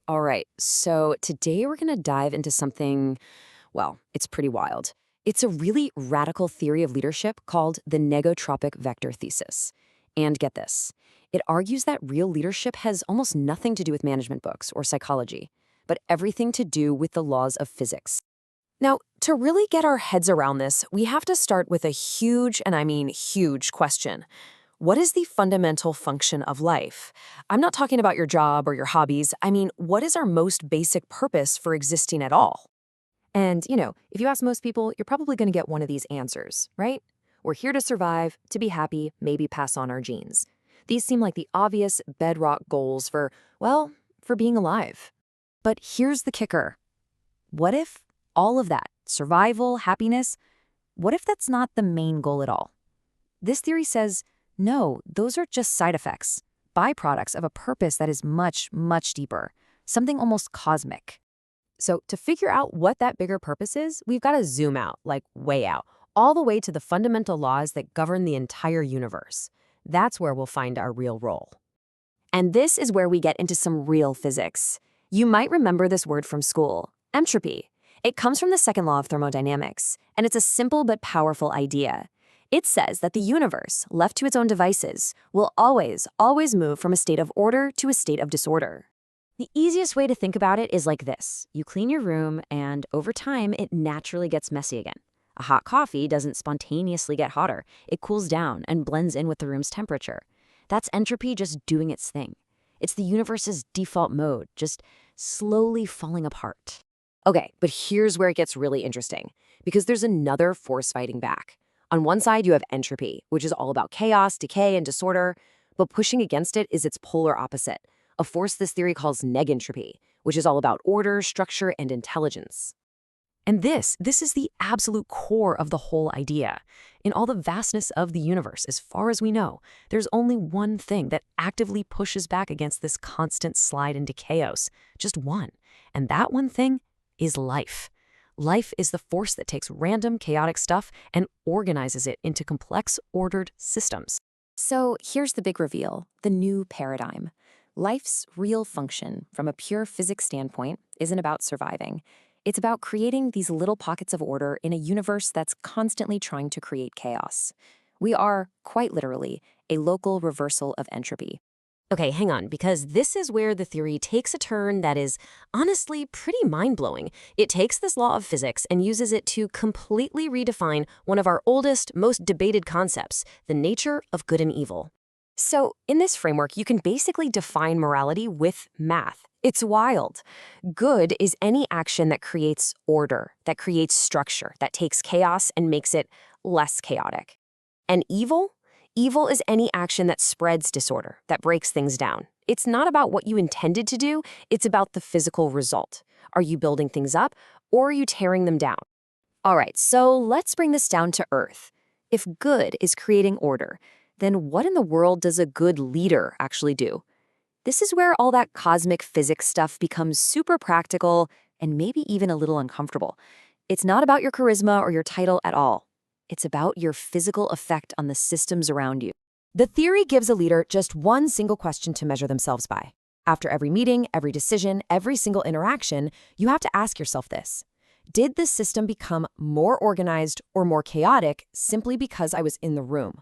All right, so today we're going to dive into something, well, it's pretty wild. It's a really radical theory of leadership called the Negentropic vector thesis. And get this, it argues that real leadership has almost nothing to do with management books or psychology, but everything to do with the laws of physics. Now, to really get our heads around this, we have to start with a huge, and I mean huge, question. What is the fundamental function of life? I'm not talking about your job or your hobbies. I mean, what is our most basic purpose for existing at all? And, if you ask most people, you're probably going to get one of these answers, right? We're here to survive, to be happy, maybe pass on our genes. These seem like the obvious bedrock goals for, well, for being alive. But here's the kicker. What if all of that, survival, happiness, what if that's not the main goal at all? This theory says, no, those are just side effects, byproducts of a purpose that is much, much deeper, something almost cosmic. So to figure out what that bigger purpose is, we've got to zoom out, like way out, all the way to the fundamental laws that govern the entire universe. That's where we'll find our real role. And this is where we get into some real physics. You might remember this word from school, entropy. It comes from the second law of thermodynamics, and it's a simple but powerful idea. It says that the universe, left to its own devices, will always, always move from a state of order to a state of disorder. The easiest way to think about it is like this. You clean your room, and over time, it naturally gets messy again. A hot coffee doesn't spontaneously get hotter. It cools down and blends in with the room's temperature. That's entropy just doing its thing. It's the universe's default mode, just slowly falling apart. Okay, but here's where it gets really interesting, because there's another force fighting back. On one side, you have entropy, which is all about chaos, decay, and disorder, but pushing against it is its polar opposite, a force this theory calls negentropy, which is all about order, structure, and intelligence. And this is the absolute core of the whole idea. In all the vastness of the universe, as far as we know, there's only one thing that actively pushes back against this constant slide into chaos, just one. And that one thing is life. Life is the force that takes random, chaotic stuff and organizes it into complex, ordered systems. So here's the big reveal, the new paradigm. Life's real function, from a pure physics standpoint, isn't about surviving. It's about creating these little pockets of order in a universe that's constantly trying to create chaos. We are, quite literally, a local reversal of entropy. Okay, hang on, because this is where the theory takes a turn that is honestly pretty mind-blowing. It takes this law of physics and uses it to completely redefine one of our oldest, most debated concepts, the nature of good and evil. So, in this framework, you can basically define morality with math. It's wild. Good is any action that creates order, that creates structure, that takes chaos and makes it less chaotic. And evil? Evil is any action that spreads disorder, that breaks things down. It's not about what you intended to do, it's about the physical result. Are you building things up, or are you tearing them down? All right, so let's bring this down to earth. If good is creating order, then what in the world does a good leader actually do? This is where all that cosmic physics stuff becomes super practical and maybe even a little uncomfortable. It's not about your charisma or your title at all. It's about your physical effect on the systems around you. The theory gives a leader just one single question to measure themselves by. After every meeting, every decision, every single interaction, you have to ask yourself this. Did the system become more organized or more chaotic simply because I was in the room?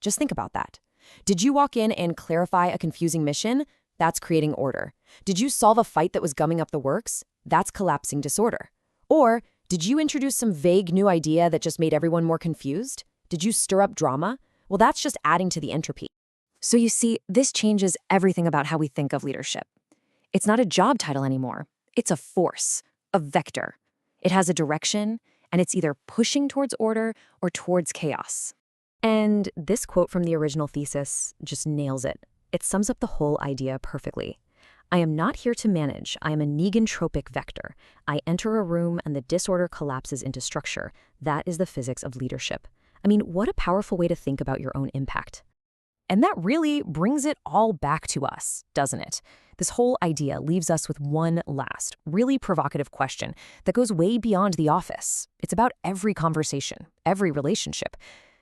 Just think about that. Did you walk in and clarify a confusing mission? That's creating order. Did you solve a fight that was gumming up the works? That's collapsing disorder. Or did you introduce some vague new idea that just made everyone more confused? Did you stir up drama? Well, that's just adding to the entropy. So you see, this changes everything about how we think of leadership. It's not a job title anymore. It's a force, a vector. It has a direction, and it's either pushing towards order or towards chaos. And this quote from the original thesis just nails it. It sums up the whole idea perfectly. I am not here to manage. I am a negentropic vector. I enter a room and the disorder collapses into structure. That is the physics of leadership. I mean, what a powerful way to think about your own impact. And that really brings it all back to us, doesn't it? This whole idea leaves us with one last, really provocative question that goes way beyond the office. It's about every conversation, every relationship.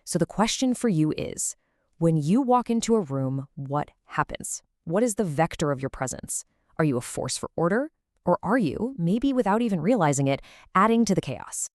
So the question for you is, when you walk into a room, what happens? What is the vector of your presence? Are you a force for order? Or are you, maybe without even realizing it, adding to the chaos?